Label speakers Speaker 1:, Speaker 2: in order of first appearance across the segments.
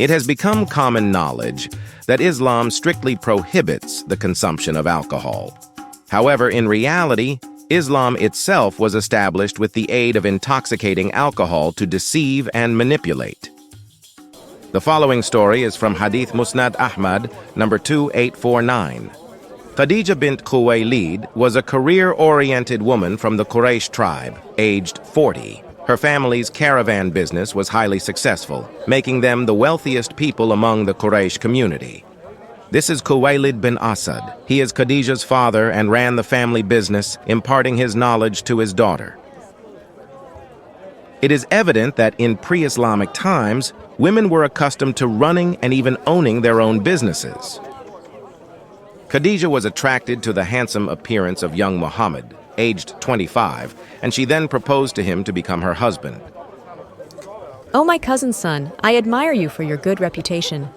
Speaker 1: It has become common knowledge that Islam strictly prohibits the consumption of alcohol. However, in reality, Islam itself was established with the aid of intoxicating alcohol to deceive and manipulate. The following story is from Hadith Sunan Ahmad, number 2849. Khadija bint Khuwaylid was a career-oriented woman from the Quraysh tribe, aged 40. Her family's caravan business was highly successful, making them the wealthiest people among the Quraysh community. This is Khuwaylid bin Asad. He is Khadija's father and ran the family business, imparting his knowledge to his daughter. It is evident that in pre-Islamic times, women were accustomed to running and even owning their own businesses. Khadija was attracted to the handsome appearance of young Muhammad, aged 25, and she then proposed to him to become her husband.
Speaker 2: Oh, my cousin's son, I admire you for your good reputation.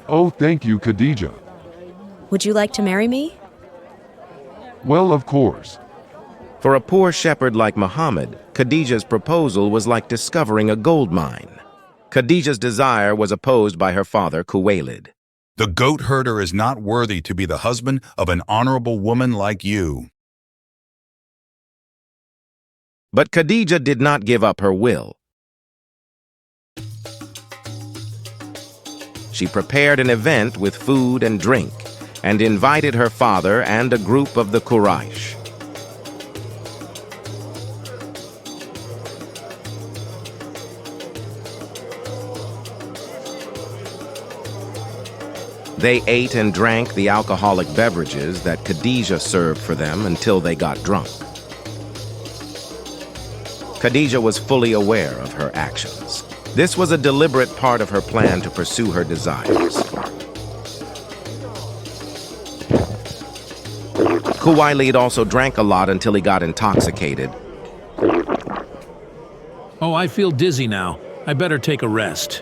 Speaker 3: Oh, thank you, Khadija.
Speaker 2: Would you like to marry me?
Speaker 3: Well, of course.
Speaker 1: For a poor shepherd like Muhammad, Khadija's proposal was like discovering a gold mine. Khadija's desire was opposed by her father, Khuwaylid.
Speaker 4: The goat herder is not worthy to be the husband of an honorable woman like you.
Speaker 1: But Khadija did not give up her will. She prepared an event with food and drink and invited her father and a group of the Quraysh. They ate and drank the alcoholic beverages that Khadija served for them until they got drunk. Khadija was fully aware of her actions. This was a deliberate part of her plan to pursue her desires. Khuwaylid also drank a lot until he got intoxicated.
Speaker 5: Oh, I feel dizzy now. I better take a rest.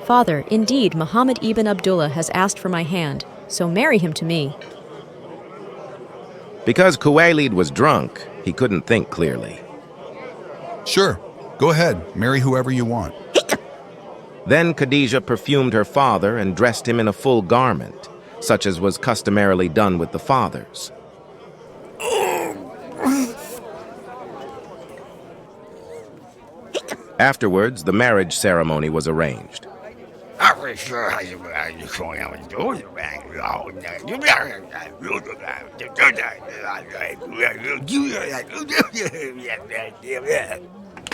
Speaker 2: Father, indeed, Muhammad ibn Abdullah has asked for my hand, so marry him to me.
Speaker 1: Because Khuwaylid was drunk, he couldn't think clearly.
Speaker 4: Sure, go ahead, marry whoever you want.
Speaker 1: Then Khadija perfumed her father and dressed him in a full garment, such as was customarily done with the fathers. Afterwards, the marriage ceremony was arranged.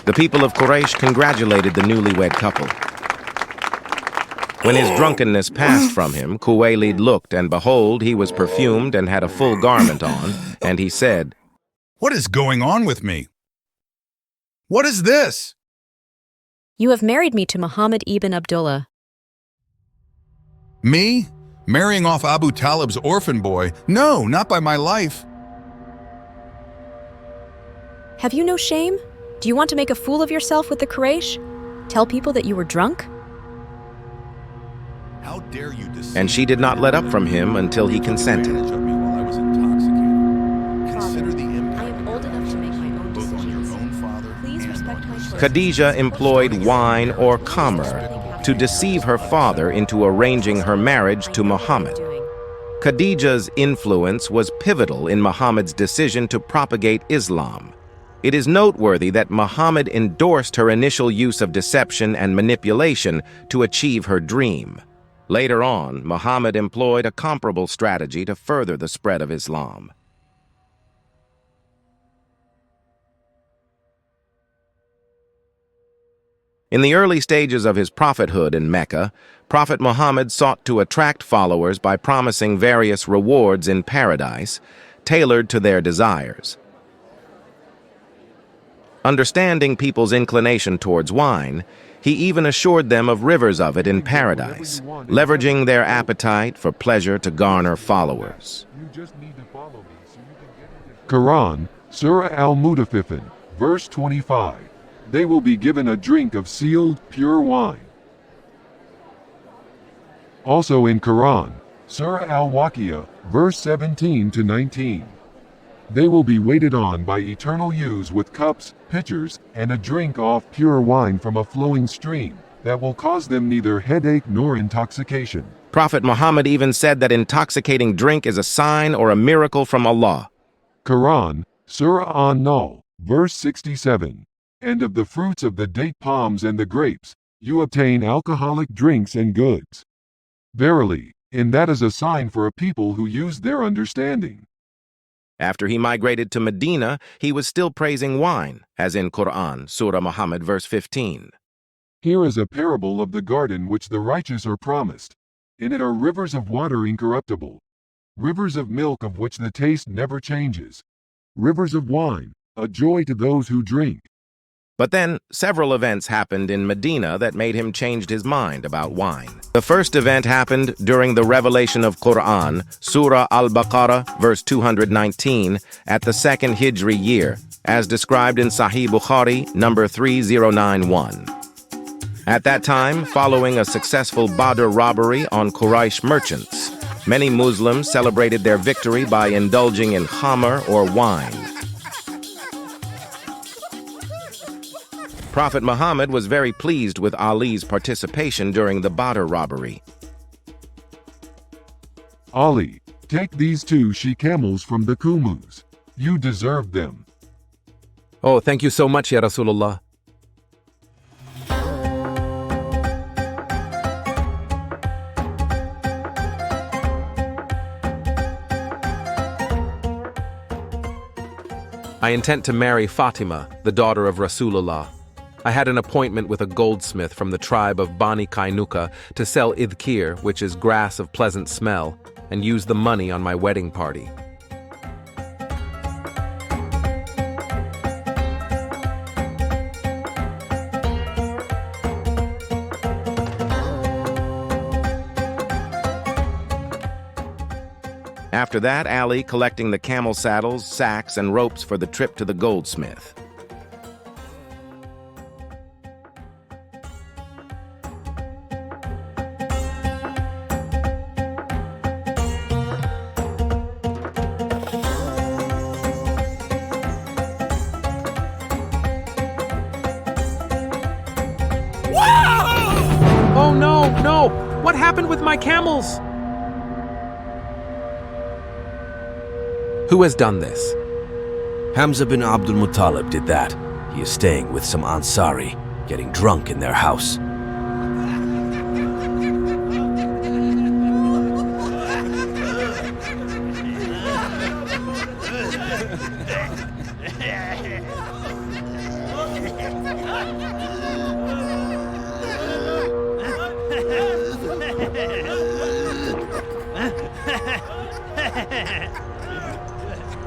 Speaker 1: The people of Quraysh congratulated the newlywed couple. When his drunkenness passed from him, Khuwaylid looked, and behold, he was perfumed and had a full garment on, and he said,
Speaker 4: What is going on with me? What is this?
Speaker 2: You have married me to Muhammad ibn Abdullah.
Speaker 4: Me? Marrying off Abu Talib's orphan boy? No, not by my life.
Speaker 2: Have you no shame? Do you want to make a fool of yourself with the Quraysh? Tell people that you were drunk?
Speaker 4: How dare you deceive?
Speaker 1: and she did not let up from him until he consented.
Speaker 4: Consider the impact
Speaker 2: I am old enough to make my own
Speaker 4: both on your
Speaker 2: decisions.
Speaker 4: own father
Speaker 2: Please
Speaker 4: and
Speaker 2: respect
Speaker 4: on
Speaker 2: my
Speaker 4: yourself.
Speaker 2: choice.
Speaker 1: Khadija employed wine or Khamr to deceive her father into arranging her marriage to Muhammad. Khadija's influence was pivotal in Muhammad's decision to propagate Islam. It is noteworthy that Muhammad endorsed her initial use of deception and manipulation to achieve her dream. Later on, Muhammad employed a comparable strategy to further the spread of Islam. In the early stages of his prophethood in Mecca, Prophet Muhammad sought to attract followers by promising various rewards in paradise, tailored to their desires. Understanding people's inclination towards wine, he even assured them of rivers of it in paradise, leveraging their appetite for pleasure to garner followers.
Speaker 3: Qur'an, Surah Al-Mutafiffin, verse 25. They will be given a drink of sealed, pure wine. Also in Qur'an, Surah Al-Waqi'ah, verse 17 to 19. They will be waited on by eternal ewes with cups, pitchers, and a drink of pure wine from a flowing stream, that will cause them neither headache nor intoxication.
Speaker 1: Prophet Muhammad even said that intoxicating drink is a sign or a miracle from Allah.
Speaker 3: Quran, Surah An-Nahl, verse 67. And of the fruits of the date palms and the grapes, you obtain alcoholic drinks and goods. Verily, in that is a sign for a people who use their understanding.
Speaker 1: After he migrated to Medina, he was still praising wine, as in Qur'an, Surah Muhammad, verse 15.
Speaker 3: Here is a parable of the garden which the righteous are promised. In it are rivers of water incorruptible, rivers of milk of which the taste never changes, rivers of wine, a joy to those who drink.
Speaker 1: But then, several events happened in Medina that made him change his mind about wine. The first event happened during the revelation of Qur'an, Surah Al-Baqarah, verse 219, at the second Hijri year, as described in Sahih Bukhari, number 3091. At that time, following a successful Badr robbery on Quraysh merchants, many Muslims celebrated their victory by indulging in Khamr or wine. Prophet Muhammad was very pleased with Ali's participation during the Badr robbery.
Speaker 3: Ali, take these 2 she-camels from the Kumus. You deserve them.
Speaker 6: Oh, thank you so much, Ya Rasulullah. I intend to marry Fatima, the daughter of Rasulullah. I had an appointment with a goldsmith from the tribe of Bani Kainuka to sell idkir, which is grass of pleasant smell, and use the money on my wedding party.
Speaker 1: After that, Ali collecting the camel saddles, sacks, and ropes for the trip to the goldsmith.
Speaker 6: Oh no! What happened with my camels? Who has done this?
Speaker 7: Hamza bin Abdul Muttalib did that. He is staying with some Ansari, getting drunk in their house.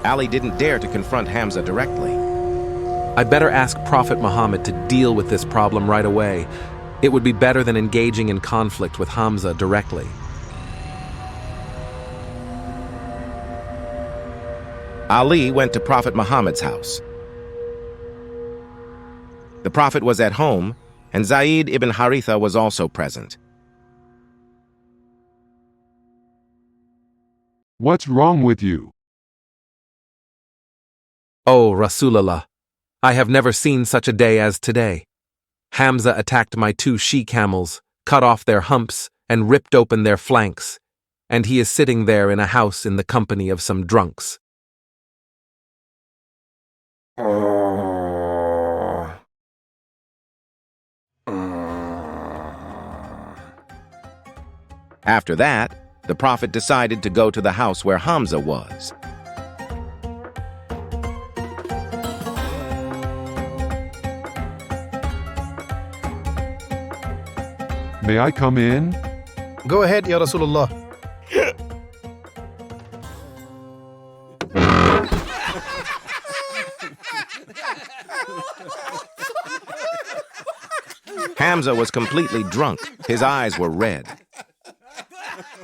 Speaker 1: Ali didn't dare to confront Hamza directly.
Speaker 6: I better ask Prophet Muhammad to deal with this problem right away. It would be better than engaging in conflict with Hamza directly.
Speaker 1: Ali went to Prophet Muhammad's house. The Prophet was at home, and Zayd ibn Haritha was also present.
Speaker 3: What's wrong with you?
Speaker 6: Oh, Rasulullah, I have never seen such a day as today. Hamza attacked my 2 she-camels, cut off their humps, and ripped open their flanks, and he is sitting there in a house in the company of some drunks.
Speaker 1: After that, the Prophet decided to go to the house where Hamza was.
Speaker 3: May I come in?
Speaker 8: Go ahead, Ya Rasulullah.
Speaker 1: Hamza was completely drunk. His eyes were red.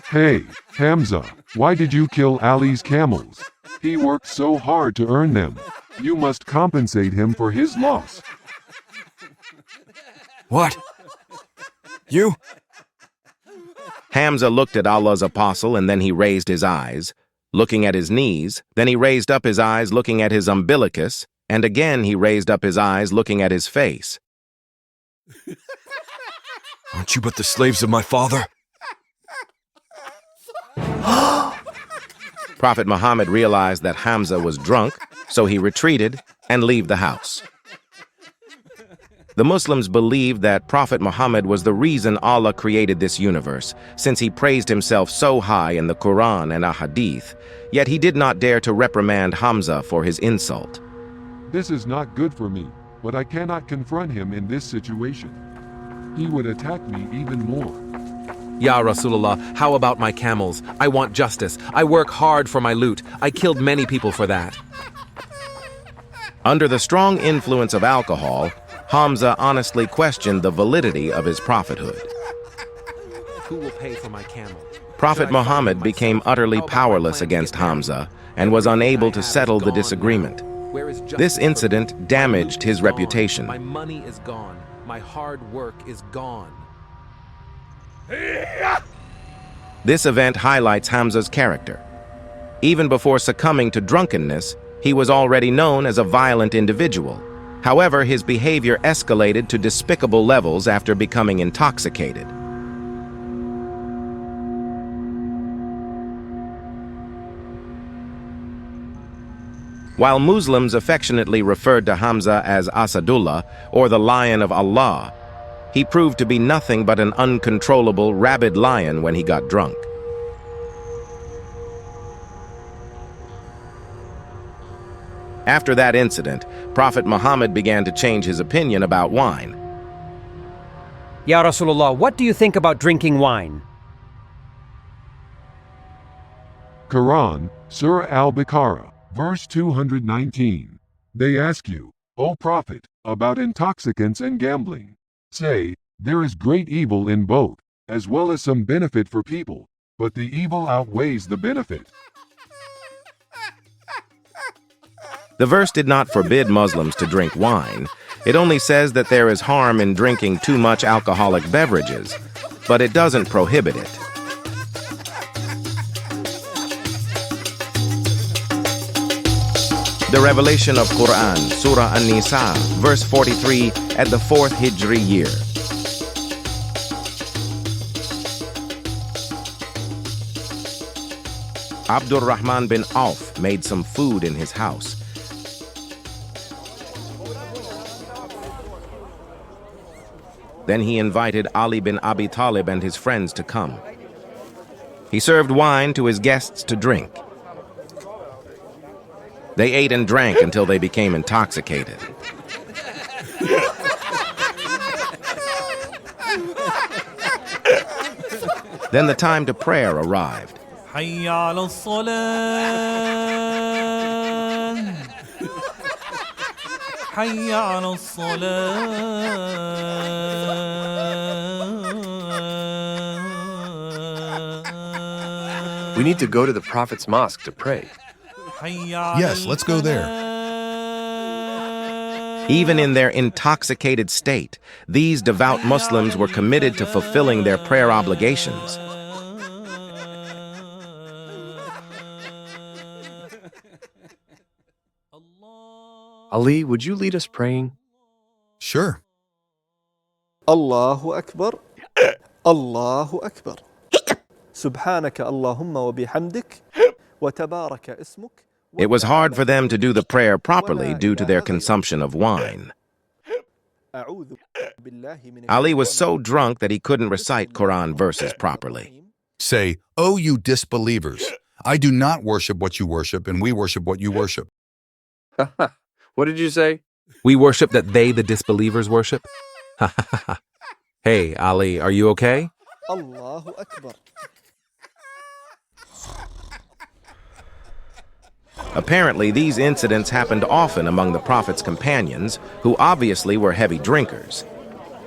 Speaker 3: Hey, Hamza, why did you kill Ali's camels? He worked so hard to earn them. You must compensate him for his loss.
Speaker 7: What? You?
Speaker 1: Hamza looked at Allah's apostle and then he raised his eyes, looking at his knees, then he raised up his eyes looking at his umbilicus, and again he raised up his eyes looking at his face.
Speaker 7: Aren't you but the slaves of my father?
Speaker 1: Prophet Muhammad realized that Hamza was drunk, so he retreated and left the house. The Muslims believed that Prophet Muhammad was the reason Allah created this universe, since he praised himself so high in the Qur'an and Hadith, yet he did not dare to reprimand Hamza for his insult.
Speaker 3: This is not good for me, but I cannot confront him in this situation. He would attack me even more.
Speaker 6: Ya Rasulullah, how about my camels? I want justice. I work hard for my loot. I killed many people for that.
Speaker 1: Under the strong influence of alcohol, Hamza honestly questioned the validity of his prophethood.
Speaker 6: Who will pay for my camel?
Speaker 1: Prophet Muhammad became utterly powerless against Hamza and was unable to settle the disagreement. This incident damaged his reputation.
Speaker 6: My money is gone. My hard work is gone.
Speaker 1: This event highlights Hamza's character. Even before succumbing to drunkenness, he was already known as a violent individual. However, his behavior escalated to despicable levels after becoming intoxicated. While Muslims affectionately referred to Hamza as Asadullah, or the Lion of Allah, he proved to be nothing but an uncontrollable, rabid lion when he got drunk. After that incident, Prophet Muhammad began to change his opinion about wine.
Speaker 9: Ya Rasulullah, what do you think about drinking wine?
Speaker 3: Quran, Surah Al-Baqarah, verse 219. They ask you, O Prophet, about intoxicants and gambling. Say, there is great evil in both, as well as some benefit for people, but the evil outweighs the benefit.
Speaker 1: The verse did not forbid Muslims to drink wine. It only says that there is harm in drinking too much alcoholic beverages, but it doesn't prohibit it. The revelation of Qur'an, Surah An-Nisaa, verse 43, at the 4th Hijri year. Abdurrahman bin Auf made some food in his house. Then he invited Ali bin Abi Talib and his friends to come. He served wine to his guests to drink. They ate and drank until they became intoxicated. Then the time to prayer arrived.
Speaker 10: حي على الصلاة حي على الصلاة.
Speaker 11: We need to go to the Prophet's mosque to pray.
Speaker 4: Yes, let's go there.
Speaker 1: Even in their intoxicated state, these devout Muslims were committed to fulfilling their prayer obligations.
Speaker 11: Ali, would you lead us praying?
Speaker 4: Sure.
Speaker 12: Allahu Akbar. Allahu Akbar. Subhanaka Allahumma wa bihamdik wa tabaraka ismuk.
Speaker 1: It was hard for them to do the prayer properly due to their consumption of wine. Ali was so drunk that he couldn't recite Quran verses properly.
Speaker 4: Say, "O you disbelievers, I do not worship what you worship, and we worship what you worship."
Speaker 11: What did you say?
Speaker 6: We worship that they, the disbelievers, worship? Hey, Ali, are you okay?
Speaker 12: Allahu Akbar.
Speaker 1: Apparently, these incidents happened often among the Prophet's companions, who obviously were heavy drinkers.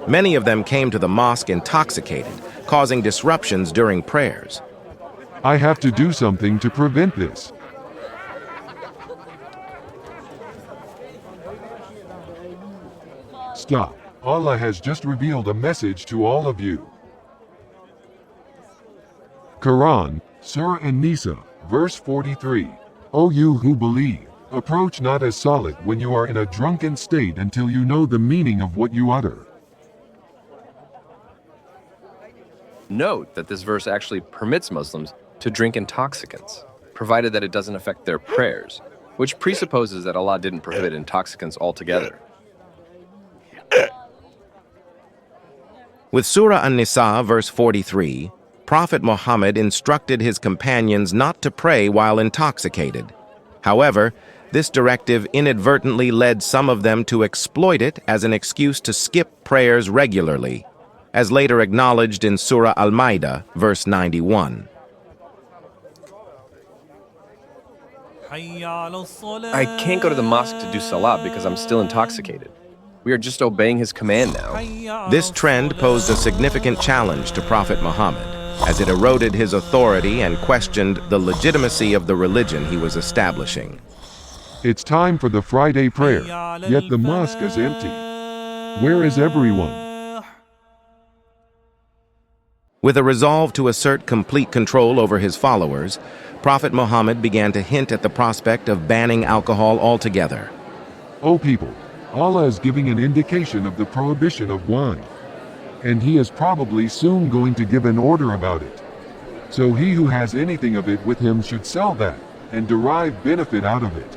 Speaker 1: Many of them came to the mosque intoxicated, causing disruptions during prayers.
Speaker 3: I have to do something to prevent this. Stop. Allah has just revealed a message to all of you. Qur'an, Surah An-Nisaa, verse 43. O you who believe, approach not as solid when you are in a drunken state until you know the meaning of what you utter.
Speaker 11: Note that this verse actually permits Muslims to drink intoxicants, provided that it doesn't affect their prayers, which presupposes that Allah didn't prohibit intoxicants altogether.
Speaker 1: With Surah An-Nisaa, verse 43, Prophet Muhammad instructed his companions not to pray while intoxicated. However, this directive inadvertently led some of them to exploit it as an excuse to skip prayers regularly, as later acknowledged in Surah Al-Maedah, verse 91.
Speaker 11: I can't go to the mosque to do salah because I'm still intoxicated. We are just obeying his command now.
Speaker 1: This trend posed a significant challenge to Prophet Muhammad, as it eroded his authority and questioned the legitimacy of the religion he was establishing.
Speaker 3: It's time for the Friday prayer, yet the mosque is empty. Where is everyone?
Speaker 1: With a resolve to assert complete control over his followers, Prophet Muhammad began to hint at the prospect of banning alcohol altogether.
Speaker 3: O people, Allah is giving an indication of the prohibition of wine, and he is probably soon going to give an order about it. So he who has anything of it with him should sell that and derive benefit out of it.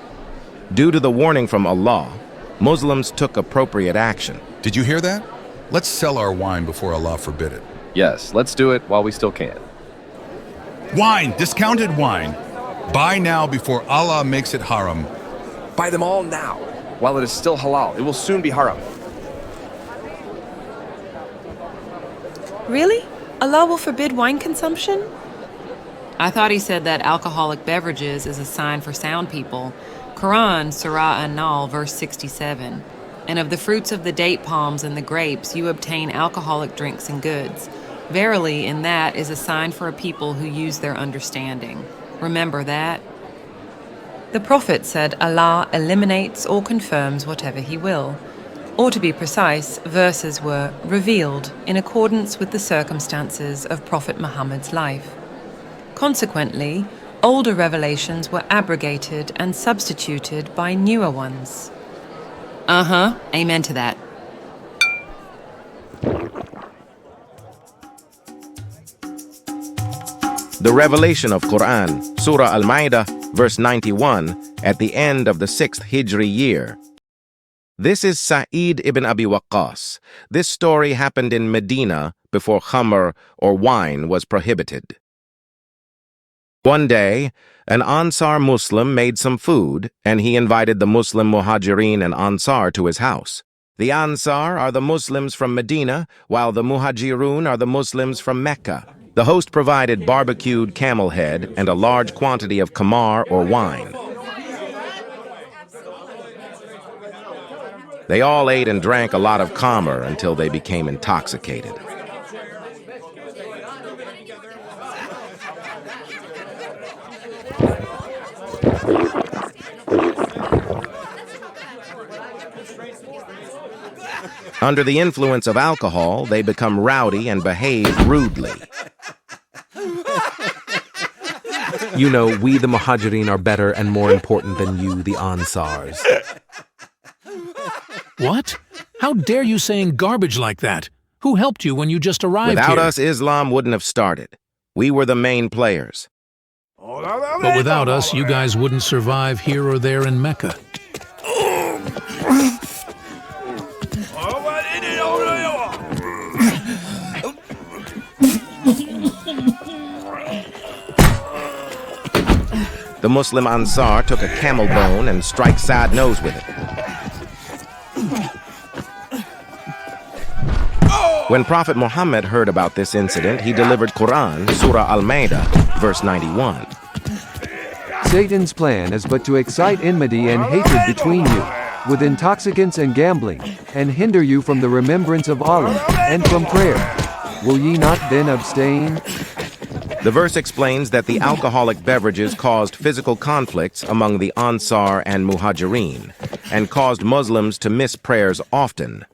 Speaker 1: Due to the warning from Allah, Muslims took appropriate action.
Speaker 4: Did you hear that? Let's sell our wine before Allah forbid it.
Speaker 11: Yes, let's do it while we still can.
Speaker 4: Wine, discounted wine. Buy now before Allah makes it haram.
Speaker 11: Buy them all now, while it is still halal. It will soon be haram.
Speaker 13: Really? Allah will forbid wine consumption?
Speaker 14: I thought he said that alcoholic beverages is a sign for sound people. Qur'an, Surah An-Nahl, verse 67. And of the fruits of the date palms and the grapes you obtain alcoholic drinks and goods. Verily, in that is a sign for a people who use their understanding. Remember that.
Speaker 13: The Prophet said Allah eliminates or confirms whatever he will. Or to be precise, verses were revealed in accordance with the circumstances of Prophet Muhammad's life. Consequently, older revelations were abrogated and substituted by newer ones.
Speaker 14: Amen to that.
Speaker 1: The revelation of Qur'an, Surah Al-Maedah, verse 91, at the end of the 6th Hijri year. This is Sa'id ibn Abi Waqqas. This story happened in Medina before Khamr, or wine, was prohibited. One day, an Ansar Muslim made some food, and he invited the Muslim Muhajirin and Ansar to his house. The Ansar are the Muslims from Medina, while the Muhajirun are the Muslims from Mecca. The host provided barbecued camel head and a large quantity of Khamr, or wine. They all ate and drank a lot of Khamr until they became intoxicated. Under the influence of alcohol, they become rowdy and behave rudely.
Speaker 6: You know, we the Muhajirin are better and more important than you, the Ansars.
Speaker 5: What? How dare you saying garbage like that? Who helped you when you just arrived
Speaker 1: Without
Speaker 5: here?
Speaker 1: us, Islam wouldn't have started. We were the main players.
Speaker 5: But without us, you guys wouldn't survive here or there in Mecca.
Speaker 1: The Muslim Ansar took a camel bone and strike Sa'd's nose with it. When Prophet Muhammad heard about this incident, he delivered Qur'an, Surah Al-Maedah, verse 91.
Speaker 15: Satan's plan is but to excite enmity and hatred between you, with intoxicants and gambling, and hinder you from the remembrance of Allah, and from prayer. Will ye not then abstain?
Speaker 1: The verse explains that the alcoholic beverages caused physical conflicts among the Ansar and Muhajirin, and caused Muslims to miss prayers often.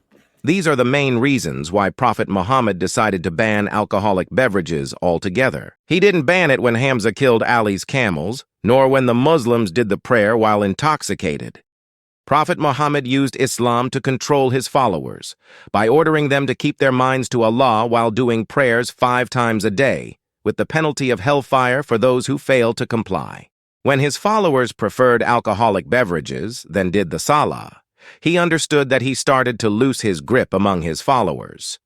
Speaker 1: These are the main reasons why Prophet Muhammad decided to ban alcoholic beverages altogether. He didn't ban it when Hamza killed Ali's camels, nor when the Muslims did the prayer while intoxicated. Prophet Muhammad used Islam to control his followers by ordering them to keep their minds to Allah while doing prayers 5 times a day, with the penalty of hellfire for those who fail to comply. When his followers preferred alcoholic beverages than did the Salah, he understood that he started to loose his grip among his followers.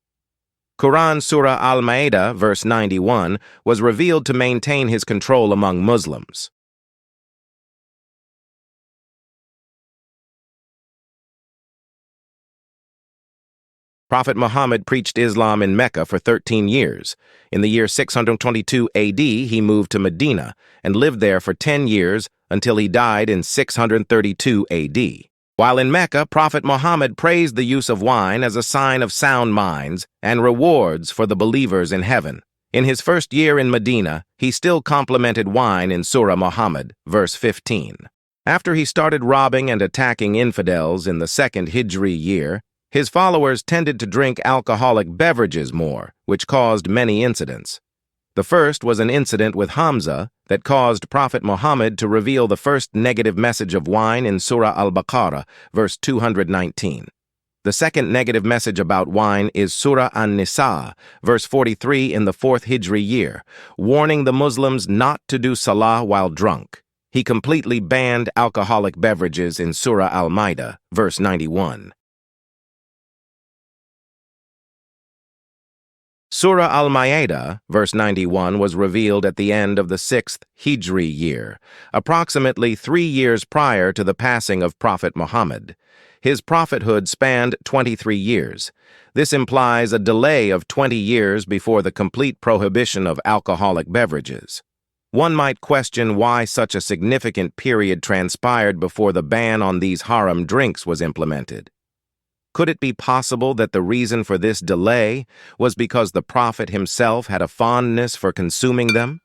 Speaker 1: Qur'an Surah Al-Maedah, verse 91, was revealed to maintain his control among Muslims. Prophet Muhammad preached Islam in Mecca for 13 years. In the year 622 AD, he moved to Medina and lived there for 10 years until he died in 632 AD. While in Mecca, Prophet Muhammad praised the use of wine as a sign of sound minds and rewards for the believers in heaven. In his first year in Medina, he still complimented wine in Surah Muhammad, verse 15. After he started robbing and attacking infidels in the 2nd Hijri year, his followers tended to drink alcoholic beverages more, which caused many incidents. The first was an incident with Hamza that caused Prophet Muhammad to reveal the first negative message of wine in Surah Al-Baqarah, verse 219. The second negative message about wine is Surah An-Nisaa, verse 43 in the 4th Hijri year, warning the Muslims not to do salah while drunk. He completely banned alcoholic beverages in Surah Al-Maedah, verse 91. Surah Al-Maedah, verse 91, was revealed at the end of the 6th Hijri year, approximately 3 years prior to the passing of Prophet Muhammad. His prophethood spanned 23 years. This implies a delay of 20 years before the complete prohibition of alcoholic beverages. One might question why such a significant period transpired before the ban on these haram drinks was implemented. Could it be possible that the reason for this delay was because the Prophet himself had a fondness for consuming them?